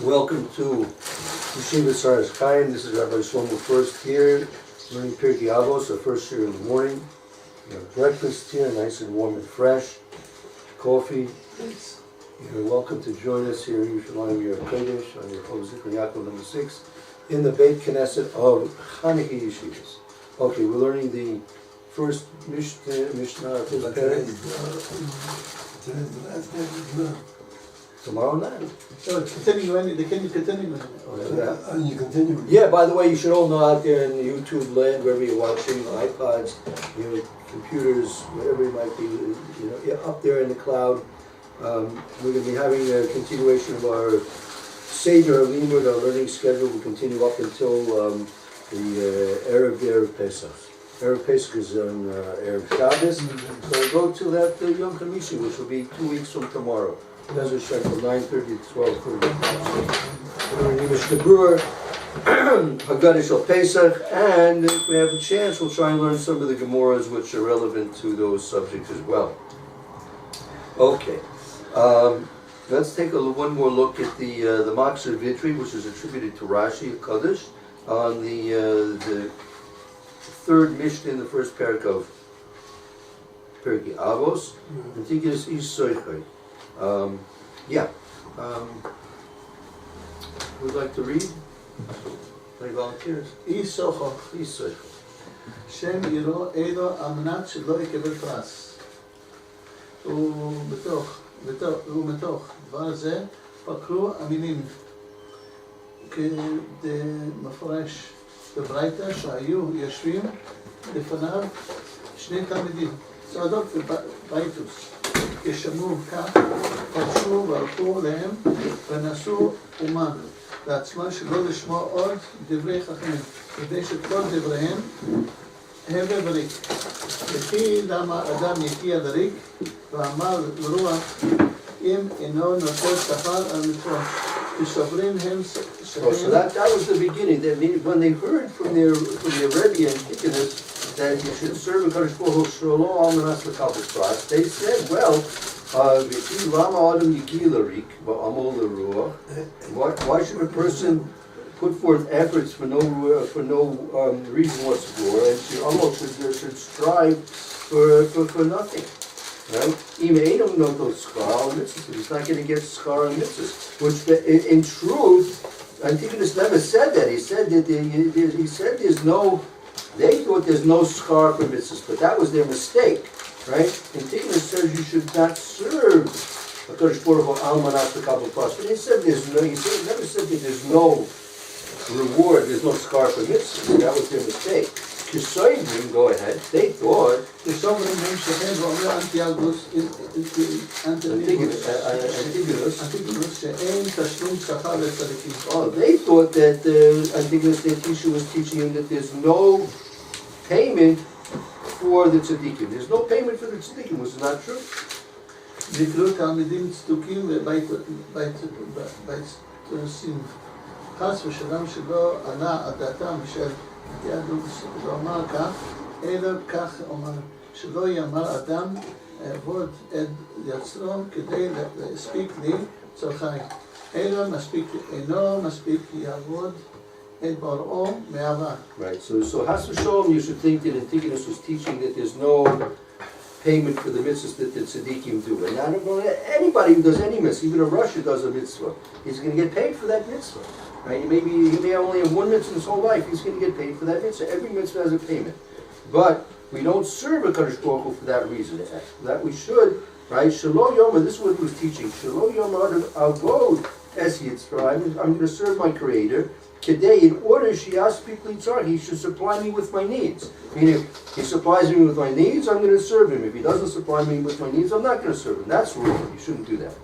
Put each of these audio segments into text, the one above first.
Welcome to Yeshiva Saras Chaim. This is Rabbi Shlomo Furst here, learning Pirkei Avos, the first year in the morning. We have breakfast here, nice and warm and fresh. Coffee. You're welcome to join us here in Yerushalyim, HaKodesh, on your HaKodesh Yaakov number 6, in the Beit Knesset of Chanukah Yeshivas. Okay, we're learning the first Mishnah, first Perek. Tomorrow night. So it's continuing, can you continue? You continue. Yeah, by the way, you should all know out there in the YouTube land, wherever you're watching, iPods, computers, whatever it might be, up there in the cloud. We're going to be having a continuation of our Seder Limud, our learning schedule will continue up until the Erev Pesach. Erev Pesach is on Erev Shabbos, so we'll go to that Yom Chamishi, which will be 2 weeks from tomorrow. That's a shot from 9:30 to 12:30. We're in Mishnah Brewer, HaKodesh al Pesach, and if we have a chance, we'll try and learn some of the Gemaras which are relevant to those subjects as well. Okay, let's take one more look at the Maksar Vitri, which is attributed to Rashi HaKodesh, on the third Mishnah in the first Perek of Pirkei Avos. I think it's Isoichai. Would like to read? Any volunteers? Isocho. Isoichai. שם עירו אלו על מנת שלא יקבל פרס. ומתוך דבר זה פקרו המינים כמפרש בברייתא שהיו יושבים לפניו שני תלמידים צועדות בבייתוס כשמעו כך פרשו והלכו אליהם ונשאו אומה לעצמם שלא לשמוע עוד דברי חכמים כדי שכל דבריהם הווה וריק. לפי למה אדם יקיע לריק ואמר לרוח אם אינו נוטל שכר על מצוות ושוברים הם So that was the beginning. When they heard from their Rebbe and Tikkun that you should serve a HaKodesh Baruch Hu Shlomo al manas l'kabel pras, they said, well, lama adam yigi larik va'amol l'ruach. Why should a person put forth efforts for no reason whatsoever, and should strive for nothing? Right? He's not going to get schar on mitzvahs. Which, in truth, Antigonus never said that. He said that there's no. They thought there's no schar for mitzvahs, but that was their mistake, right? Antigonus says you should not serve HaKodesh Baruch Hu al manas l'kabel pras. But he said there's no. He never said that there's no reward. There's no schar for mitzvahs. That was their mistake. Kisoyim, go ahead. They thought. Oh, they thought that Antigonus Netisha was teaching him that there's no payment for the tzaddikim. There's no payment for the tzaddikim, which is not true. חס ושלום שלא עלה על דעתם של ידעו לומר כך, אלא כך אומר, שלא יאמר אדם אעבוד את יצרו כדי להספיק לי צורכי, אלא אינו מספיק יעבוד את בוראו מאהבה. Right, so Has v'Sholom, you should think that Antigonus was teaching that there's no payment for the mitzvahs that the tzaddikim do. And I don't know, anybody who does any mitzvah, even a Russia does a mitzvah, he's going to get paid for that mitzvah. Right? He may only have one mitzvah in his whole life, he's going to get paid for that mitzvah. Every mitzvah has a payment. But we don't serve a HaKodesh Baruch Hu for that reason. That we should, right? Shelo Yoma, this is what he was teaching. Shelo Yoma avod es yitzra. I'm going to serve my Creator. Kedei, in order sheyaspik litzar, he should supply me with my needs. Meaning, if he supplies me with my needs, I'm going to serve him. If he doesn't supply me with my needs, I'm not going to serve him. That's wrong. You shouldn't do that.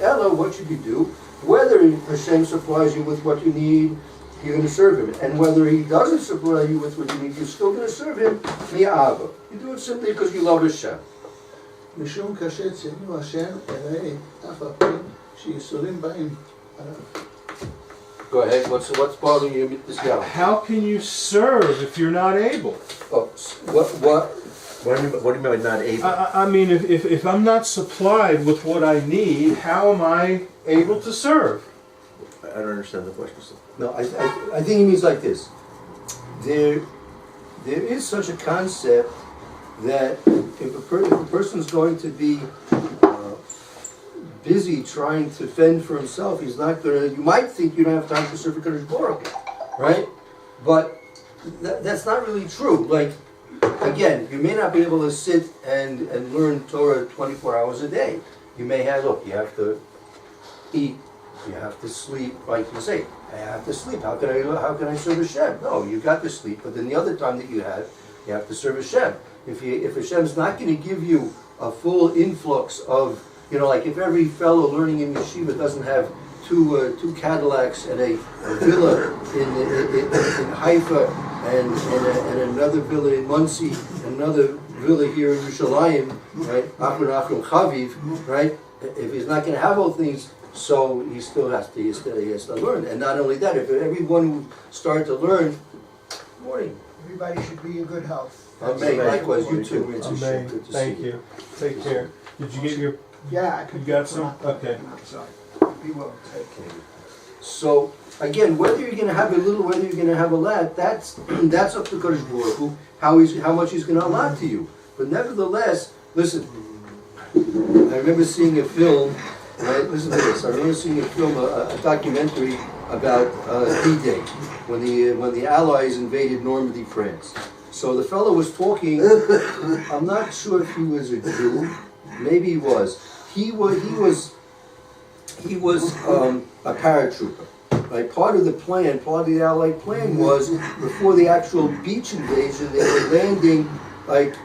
Ella, what should you do? Whether Hashem supplies you with what you need, you're going to serve him. And whether he doesn't supply you with what you need, you're still going to serve him. Mi'ava. You do it simply because you love Hashem. משום קשה ציוונו השם אלוהי אף על פי שייסורים באים עליו. Go ahead. What's bothering you this guy? How can you serve if you're not able? Oh, what do you mean by not able? I mean, if I'm not supplied with what I need, how am I able to serve? I don't understand the question. No, I think he means like this. There is such a concept that if a person's going to be busy trying to fend for himself, he's not going to, you might think you don't have time to serve HaKodesh Baruch Hu, right? But that's not really true. Like, again, you may not be able to sit and learn Torah 24 hours a day. You may have, look, you have to eat, you have to sleep, like you say, I have to sleep. How can I serve Hashem? No, you've got to sleep, but then the other time that you have to serve Hashem. If Hashem's not going to give you a full influx of, like if every fellow learning in Yeshiva doesn't have two Cadillacs and a villa in Haifa and another villa in Muncie and another villa here in Yerushalyim, right? Achron Chaviv, right? If he's not going to have all things, so he still has to learn. And not only that, if everyone who started to learn, morning. Everybody should be in good health. Amen. Likewise, you too. Amen. Thank you. Take care. Did you get your? Yeah, I could. You got some? Okay. Sorry. Be well. Okay. So again, whether you're going to have a little, whether you're going to have a lot, that's up to Kadosh Baruch Hu, how much he's going to allot to you. But nevertheless, listen. I remember seeing a film. Right? Listen to this. I remember seeing a film, a documentary about D-Day, when the Allies invaded Normandy, France. So the fellow was talking. I'm not sure if he was a Jew. Maybe he was. He was a paratrooper. Right? Part of the plan, part of the Allied plan was before the actual beach invasion, they were landing like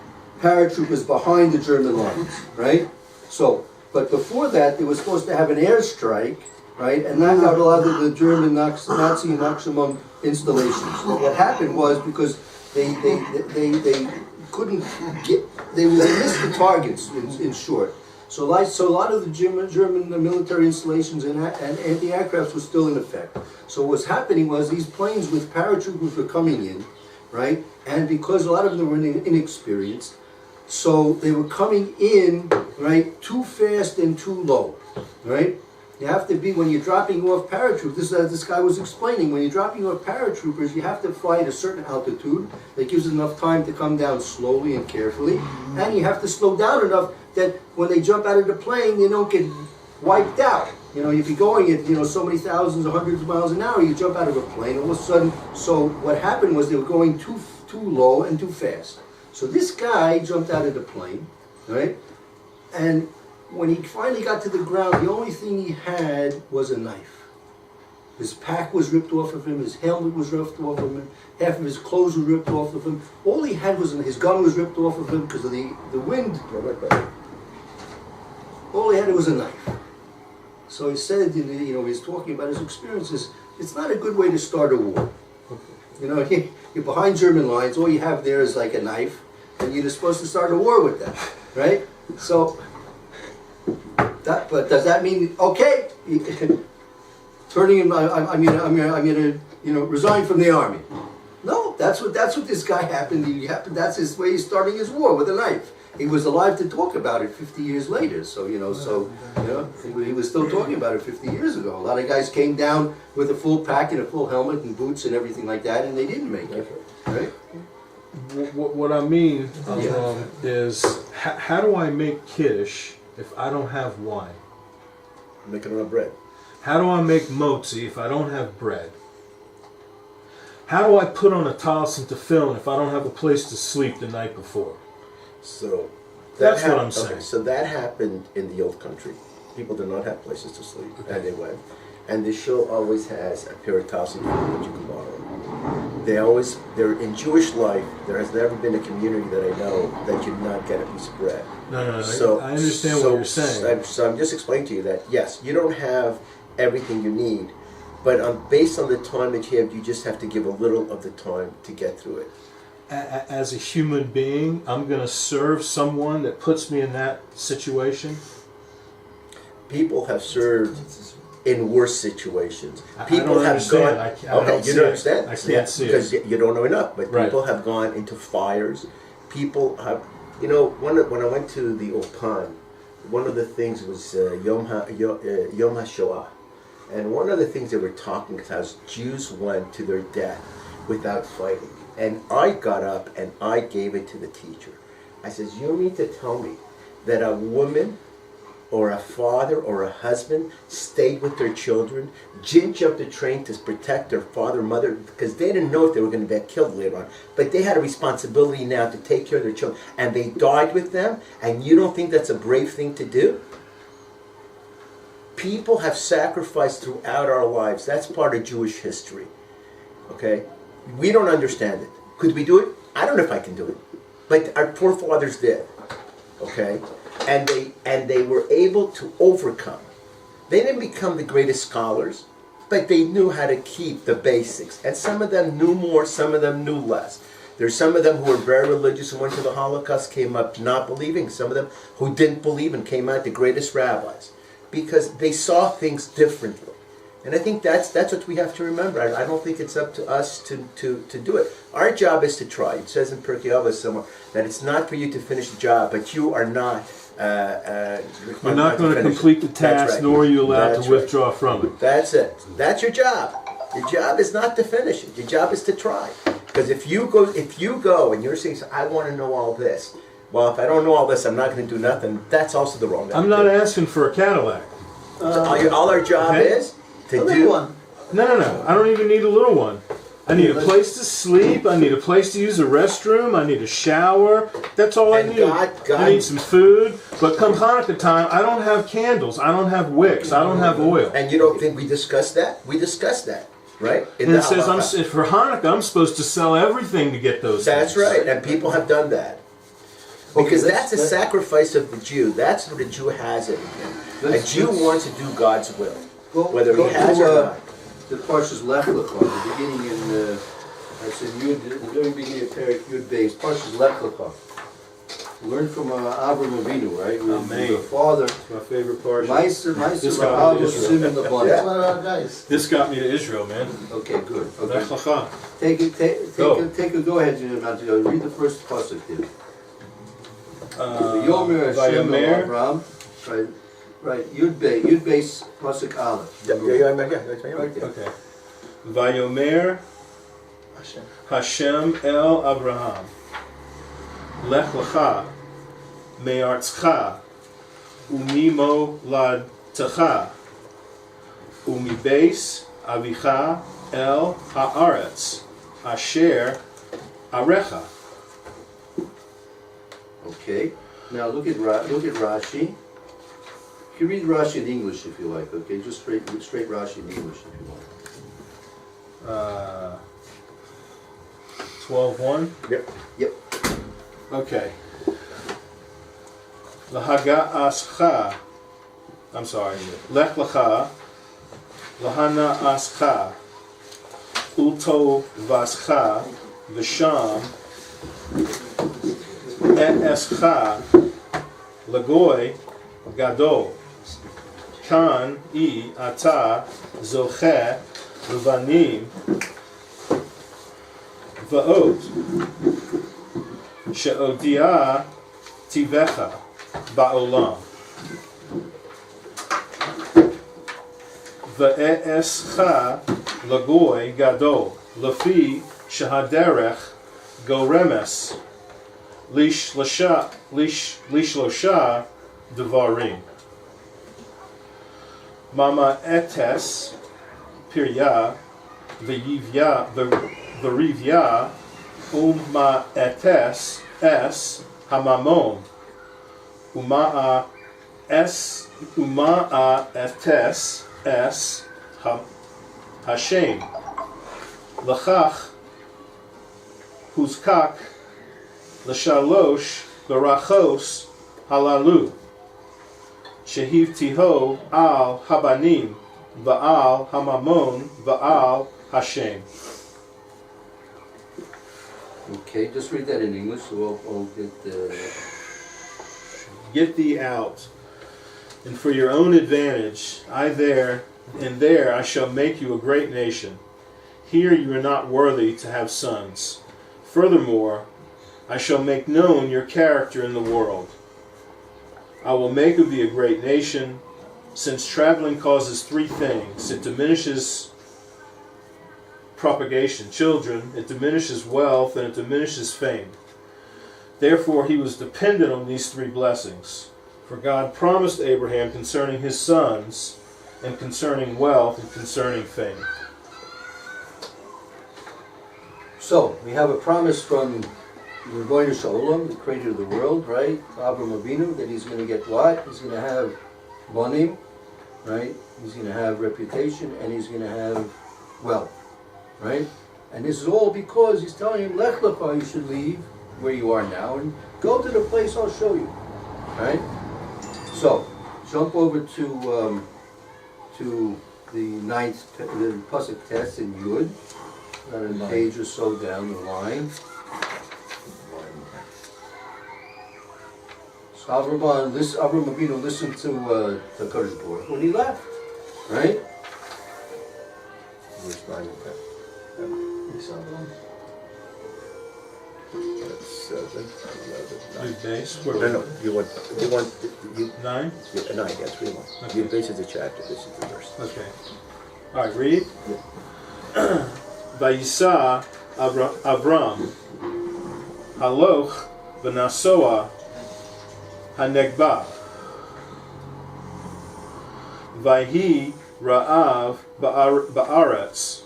paratroopers behind the German lines. Right? So. But before that, they were supposed to have an airstrike, right, and knock out a lot of the German Nazi maximum installations. What happened was because they couldn't get, they missed the targets, in short. So a lot of the German military installations and anti-aircrafts were still in effect. So what was happening was these planes with paratroopers were coming in, right, and because a lot of them were inexperienced, so they were coming in, right, too fast and too low, right? You have to be, when you're dropping off paratroopers, this guy was explaining, when you're dropping off paratroopers, you have to fly at a certain altitude that gives enough time to come down slowly and carefully, and you have to slow down enough that when they jump out of the plane, they don't get wiped out. If you're going at, so many thousands or hundreds of miles an hour, you jump out of a plane, all of a sudden, so what happened was they were going too low and too fast. So this guy jumped out of the plane, right? And when he finally got to the ground, the only thing he had was a knife. His pack was ripped off of him, his helmet was ripped off of him, half of his clothes were ripped off of him. All he had was, his gun was ripped off of him because of the wind. All he had was a knife. So he said, he's talking about his experiences, it's not a good way to start a war. You're behind German lines, all you have there is like a knife, and you're supposed to start a war with that, right? So, but does that mean, okay, turning him, I'm gonna resign from the army? No, that's what this guy happened. That's his way he's starting his war, with a knife. He was alive to talk about it 50 years later. So he was still talking about it 50 years ago. A lot of guys came down with a full pack and a full helmet and boots and everything like that, and they didn't make it. Right? What I mean is, how do I make kiddush if I don't have wine? Make it on bread. How do I make motzi if I don't have bread? How do I put on a talis and tefillin if I don't have a place to sleep the night before? So that's what I'm saying. Okay, so that happened in the old country. People did not have places to sleep, and they went. And the show always has a pair of talis and tefillin that you can borrow. They're in Jewish life, there has never been a community that I know that you not get a piece of bread. No, so, I understand what you're saying. So I'm just explaining to you that, yes, you don't have everything you need, but based on the time that you have, you just have to give a little of the time to get through it. As a human being, I'm going to serve someone that puts me in that situation? People have served in worse situations. People I don't have understand. gone. I You don't understand? I can't see it. Because you don't know enough. But right. People have gone into fires. People have, when I went to the Ulpan, one of the things was Yom HaShoah. And one of the things they were talking about is Jews went to their death without fighting. And I got up and I gave it to the teacher. I says, you mean to tell me that a woman or a father or a husband stayed with their children, didn't jump the train to protect their father or mother, because they didn't know if they were going to get killed later on. But they had a responsibility now to take care of their children, and they died with them, and you don't think that's a brave thing to do? People have sacrificed throughout our lives. That's part of Jewish history. Okay? We don't understand it. Could we do it? I don't know if I can do it. But our forefathers did. Okay? And they were able to overcome. They didn't become the greatest scholars, but they knew how to keep the basics. And some of them knew more, some of them knew less. There's some of them who were very religious and went to the Holocaust, came up not believing. Some of them who didn't believe and came out the greatest rabbis, because they saw things differently. And I think that's what we have to remember. I don't think it's up to us to do it. Our job is to try. It says in Pirkei Avos somewhere that it's not for you to finish the job, but you are not. You're not going to complete the task, right. nor are you allowed That's to withdraw from it. That's it. That's your job. Your job is not to finish it. Your job is to try. Because if you go and you're saying, I want to know all this. Well, if I don't know all this, I'm not going to do nothing. That's also the wrong attitude. I'm not asking for a Cadillac. So all our job is to do. one. No. I don't even need a little one. I need a place to sleep. I need a place to use a restroom. I need a shower. That's all I And need. God- I need some food. But come Hanukkah time, I don't have candles. I don't have wicks. I don't have oil. And you don't think we discussed that? We discussed that, right? And it says for Hanukkah, I'm supposed to sell everything to get those That's things. right, and people have done that. Because that's a sacrifice of the Jew. That's what a Jew has in him. A Jew wants to do God's will, whether he has or not. The Parshas Lech Lecha, the beginning in, it's in Yud, the very beginning of Perek Yud Beis, Parshas Lech Lecha. Learn from Avram Avinu, right? Amen. The father, My favorite part. Meiser, This Meiser, got me to Avos, Israel. Sim, and the That's Bonnet. one of our guys. This got me to Israel, man. Okay, good. Lech Okay. Lecha. Go ahead, Junior. Read the first pasuk there. Yomer Hashem Vayomer. Avram. Right. Yud Beis pasuk Aleph. Yeah. Right there. Okay. Vayomer Hashem. Hashem el Abraham. Lech lecha me'artzcha umimoladtecha umibeis avicha el haaretz asher arecha. Okay. Now look at Rashi. You can read Rashi in English if you like. Okay, just straight Rashi in English if you want. 12:1. Yep. Okay. Lahaga'ascha. I'm sorry. Lech lecha. Lahana ascha. Uto vascha. Visham. Escha. Lagoy. Gadol. Kan I ata zoche levanim va'od she'odia tivecha ba'olam va'escha lagoy gadol lefi shehaderech goremes lishlosha devarim Mama etes pirya v'rivya umma etes es hamamon umma etes es Hashem lachach huzkak l'shalosh berachos halalu Shehivtiho al habanim va'al hamamon va'al Hashem. Okay, just read that in English so we'll get Get thee out, and for your own advantage, there I shall make you a great nation. Here you are not worthy to have sons. Furthermore, I shall make known your character in the world. I will make of thee a great nation, since traveling causes three things. It diminishes propagation, children, it diminishes wealth, and it diminishes fame. Therefore he was dependent on these three blessings. For God promised Abraham concerning his sons, and concerning wealth, and concerning fame. So, we have a promise from the Rebbeinu Shalom, the creator of the world, right? Avraham Avinu, that he's going to get what? He's going to have banim, right? He's going to have reputation, and he's going to have wealth, right? And this is all because he's telling him, Lech Lecha, you should leave where you are now, and go to the place I'll show you, right? So, jump over to the ninth, the Pasuk test in Yud, about a page or so down the line. So Avram Avinu listened to HaKodesh Baruch when he left, right? Which line is that? That's 7, 11, 9. Good base. No, you want, 9? yeah, 9, yes, read one. Okay. Your base is the chapter, this is the verse. Okay. Alright, read. Vayisa Avram Haloch V'nasoa Hanegba Vayhi Ra'av Ba'aretz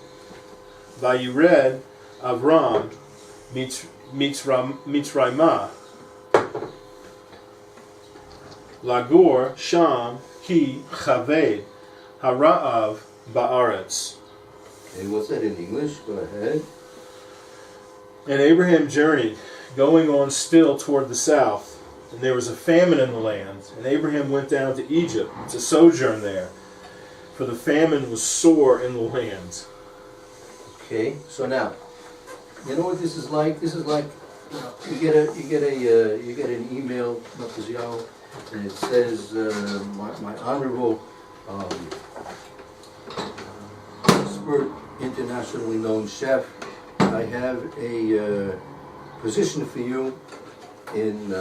Vayired Avram Mitzrayma Lagor Sham Ki Chaved Hara'av Ba'aretz. Okay, what's that in English? Go ahead. And Abraham journeyed, going on still toward the south, and there was a famine in the land. And Abraham went down to Egypt to sojourn there, for the famine was sore in the land. Okay, so now, you know what this is like? This is like you get an email, and it says, my honorable expert, internationally known chef, I have a position for you in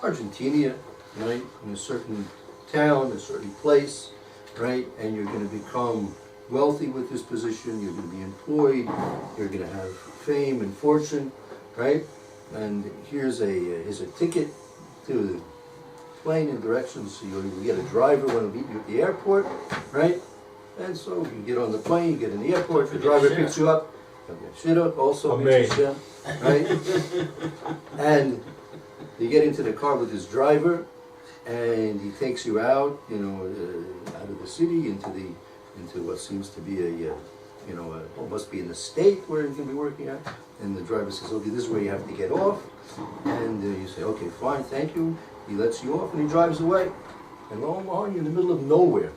Argentina, right? In a certain town, a certain place, right? And you're going to become wealthy with this position. You're going to be employed. You're going to have fame and fortune, right? And here's a ticket to the plane and directions. So you get a driver when he'll meet you at the airport, right? And so you get on the plane, you get in the airport, the driver picks you up. You'll get shidduch, also makes you shidduch, right? And you get into the car with this driver, and he takes you out, out of the city into what seems to be must be an estate where you're going to be working at. And the driver says, okay, this is where you have to get off. And you say, okay, fine, thank you. He lets you off and he drives away. And lo and behold, you're in the middle of nowhere.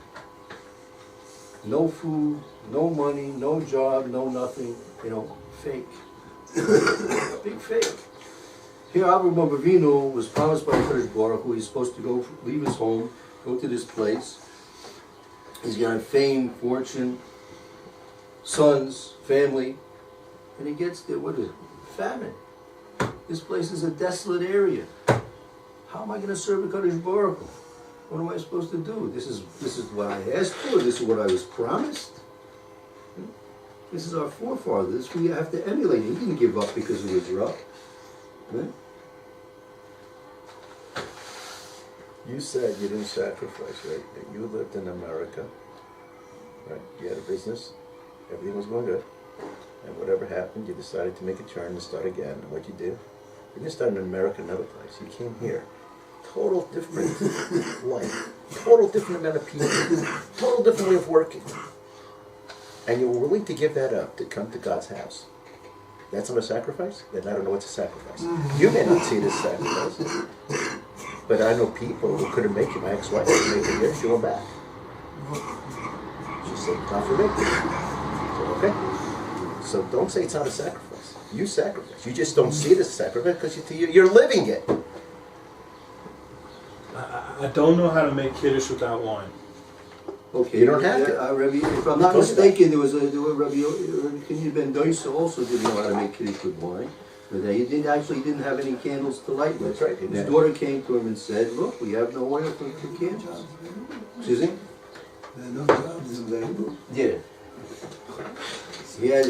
No food, no money, no job, no nothing, fake. Big fake. Here, Avraham Avinu was promised by HaKodesh Baruch Hu, he's supposed to go leave his home, go to this place. He's going to have fame, fortune, sons, family. And he gets there, what is it? Famine. This place is a desolate area. How am I going to serve HaKodesh Baruch Hu? What am I supposed to do? This is what I asked for. This is what I was promised. This is our forefathers. We have to emulate. He didn't give up because it was rough. Right? You said you didn't sacrifice, right? That you lived in America, right? You had a business, everything was going good, and whatever happened, you decided to make a turn and start again. And what you did, you didn't start in America, another place. You came here. Total different life, total different amount of people, total different way of working. And you were willing to give that up to come to God's house. That's not a sacrifice? Then I don't know what's a sacrifice. You may not see it as sacrifice, but I know people who couldn't make it. My ex-wife couldn't make it here, she went back. She said, God forbid. So, okay. So don't say it's not a sacrifice. You sacrifice. You just don't see it as a sacrifice because you're living it. I don't know how to make kiddush without wine. Okay, You don't have to. Rabbi, if I'm not mistaken, there was Rabbi Kinyan ben Doisa also didn't know how to make kiddush with wine. But he didn't have any candles to light with. That's right. His daughter came to him and said, "Look, we have no oil for candles." Excuse me? There are no jobs available. Yeah.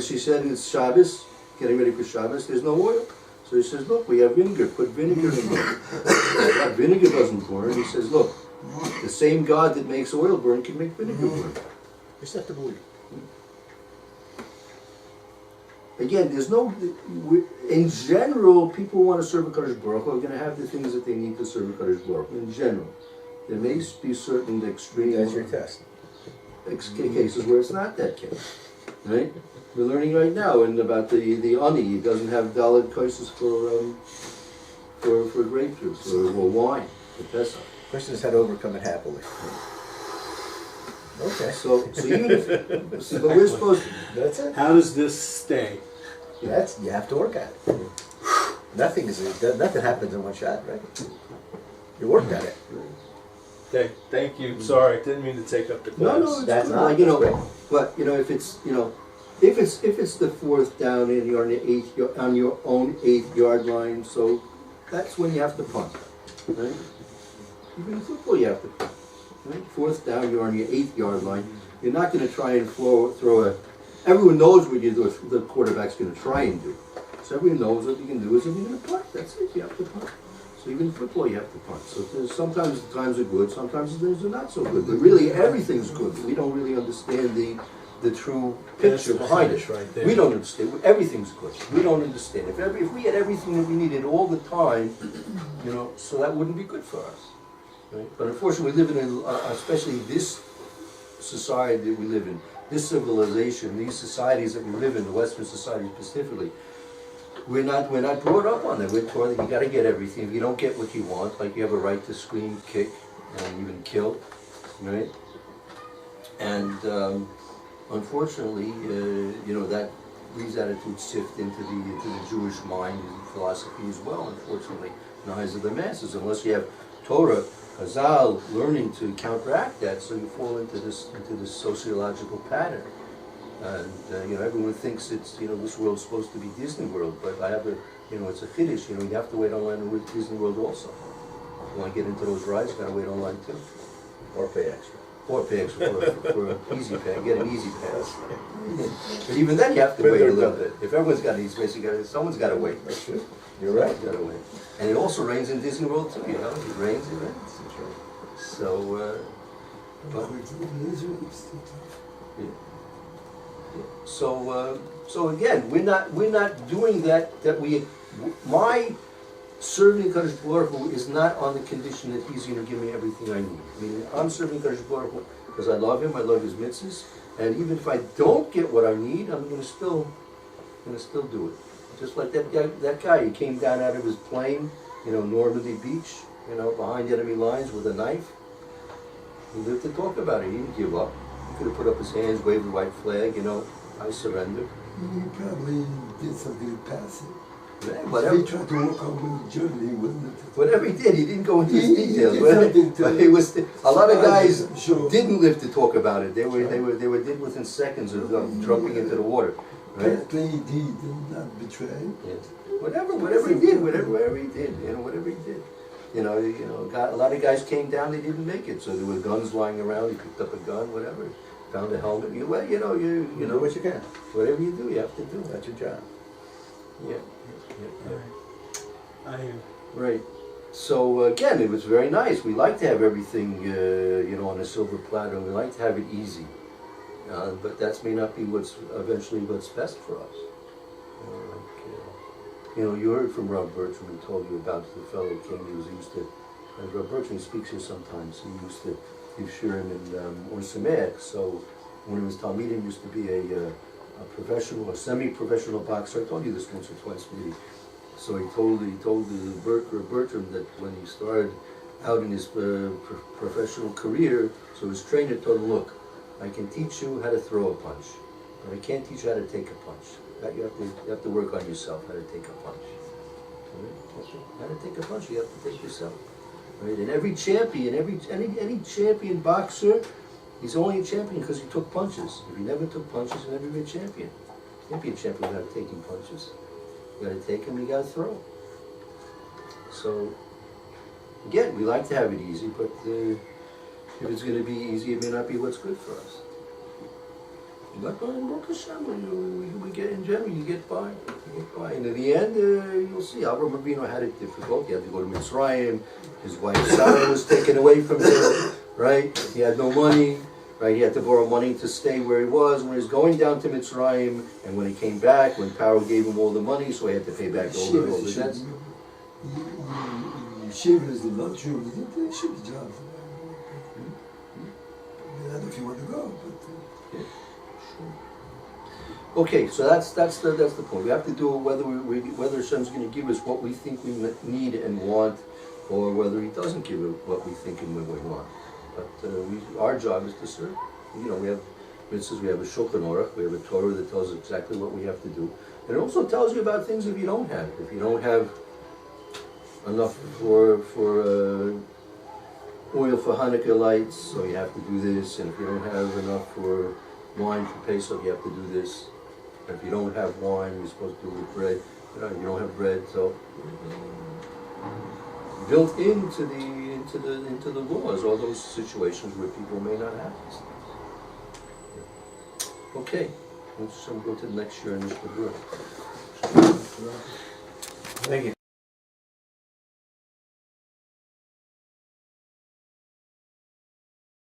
She said it's Shabbos, getting ready for Shabbos. There's no oil. So he says, "Look, we have vinegar. Put vinegar in there." That vinegar doesn't burn. He says, "Look, the same God that makes oil burn can make vinegar burn." Just have to believe. Again, there's no, in general, people want to serve HaKodesh Baruch Hu are going to have the things that they need to serve HaKodesh Baruch Hu. In general, there may be certain extreme That's your test. cases where it's not that case, right? We're learning right now about the ani. He doesn't have daled koises for grape juice or wine for Pesach. Question is how to overcome it happily. Okay. So even if, but we're supposed to, That's it. How does this stay? That's, you have to work at it. Nothing happens in one shot, right? You work at it. Thank you. Sorry, didn't mean to take up the class. no, it's That's good. not, Like, that's great. but if it's if it's the fourth down and you're on the on your own 8-yard line, so that's when you have to punt, right? Even in football, you have to punt. Right? Fourth down, you're on your 8-yard line. You're not going to try and throw a. Everyone knows what the quarterback's going to try and do. So everyone knows what you can do is if you're going to punt. That's it. You have to punt. So even in football, you have to punt. So sometimes the times are good, sometimes the times are not so good. But really, everything's good. We don't really understand the true picture behind it. Right there. We don't understand. Everything's good. We don't understand. If we had everything that we needed all the time, so that wouldn't be good for us. Right? But unfortunately, we live in, especially this society that we live in, this civilization, these societies that we live in, the Western society specifically, we're not brought up on that. We're taught that you got to get everything. If you don't get what you want, like you have a right to scream, kick, and even kill, right? And unfortunately, that these attitudes sift into the Jewish mind and philosophy as well. Unfortunately, in the eyes of the masses, unless you have Torah, Chazal, learning to counteract that, so you fall into this sociological pattern. And everyone thinks it's this world's supposed to be Disney World, but I have it's a chiddush. You have to wait online with Disney World also. If you want to get into those rides, you got to wait online too. Or pay extra. Or pay extra for an easy pass. Get an easy pass. But even then, you have to wait a little bit. If everyone's got an easy pass, someone's got to wait. That's true. You're right. Someone's got to wait. And it also rains in Disney World too. It rains. That's right. So, but, yeah. So again, we're not doing that. My serving HaKodesh Baruch Hu is not on the condition that he's going to give me everything I need. I mean, I'm serving HaKodesh Baruch Hu because I love him. I love his mitzvahs, and even if I don't get what I need, I'm going to still do it. Just like that guy. He came down out of his plane, Normandy Beach, behind enemy lines with a knife. He lived to talk about it. He didn't give up. He could have put up his hands, waved the white flag, I surrender. He probably did something passive. Yeah, He tried to walk over the journey, wasn't it? Whatever he did, he didn't go into his He details. did But something to- it was a lot of guys Sure. didn't live to talk about it. They were dead within seconds of jumping into the water. Right? Apparently he did not betray. Yeah. Whatever he did, whatever he did. A lot of guys came down, they didn't make it. So there were guns lying around. He picked up a gun, whatever. Found a helmet. You know what you can. Whatever you do, you have to do. That's your job. Yeah. I hear. Right. So again, it was very nice. We like to have everything, on a silver platter. We like to have it easy, but that may not be what's best for us. You heard from Rob Bertram. He told you about the fellow king who used to. Rob Bertram speaks here sometimes. He used to give shirim in Or Sameach. So when he was Talmidim, he used to be a professional or semi-professional boxer. I told you this once or twice, maybe. So he told Bertram that when he started out in his professional career, so his trainer told him, "Look, I can teach you how to throw a punch, but I can't teach you how to take a punch. You have to work on yourself how to take a punch. Right? How to take a punch, you have to take yourself. Right? And every champion, any champion boxer, he's only a champion because he took punches. If he never took punches, he'd never be a champion. He can't be a champion without taking punches. You gotta take them, you gotta throw them. So, again, we like to have it easy, but if it's gonna be easy, it may not be what's good for us. But Baruch Hashem, we get in general, you get by. And in the end, you'll see, Avraham Avinu had it difficult. He had to go to Mitzrayim. His wife Sarah was taken away from him, right? He had no money, right? He had to borrow money to stay where he was when he was going down to Mitzrayim. And when he came back, when Pharaoh gave him all the money, so he had to pay back all the debts. Yeshiva is the luxury of the Yeshiva job. I don't know if you want to go, but... Okay, so that's the point. We have to do it whether Hashem's going to give us what we think we need and want, or whether He doesn't give us what we think and what we want. But our job is to serve. You know, we have mitzvahs, we have a Shulchan Aruch, we have a Torah that tells us exactly what we have to do. And it also tells you about things if you don't have. If you don't have enough for oil for Hanukkah lights, so you have to do this. And if you don't have enough for wine for Pesach, you have to do this. And if you don't have wine, you're supposed to do it with bread. You don't have bread, so built into the laws all those situations where people may not have this. Okay, let's go to the next year in this. Thank you.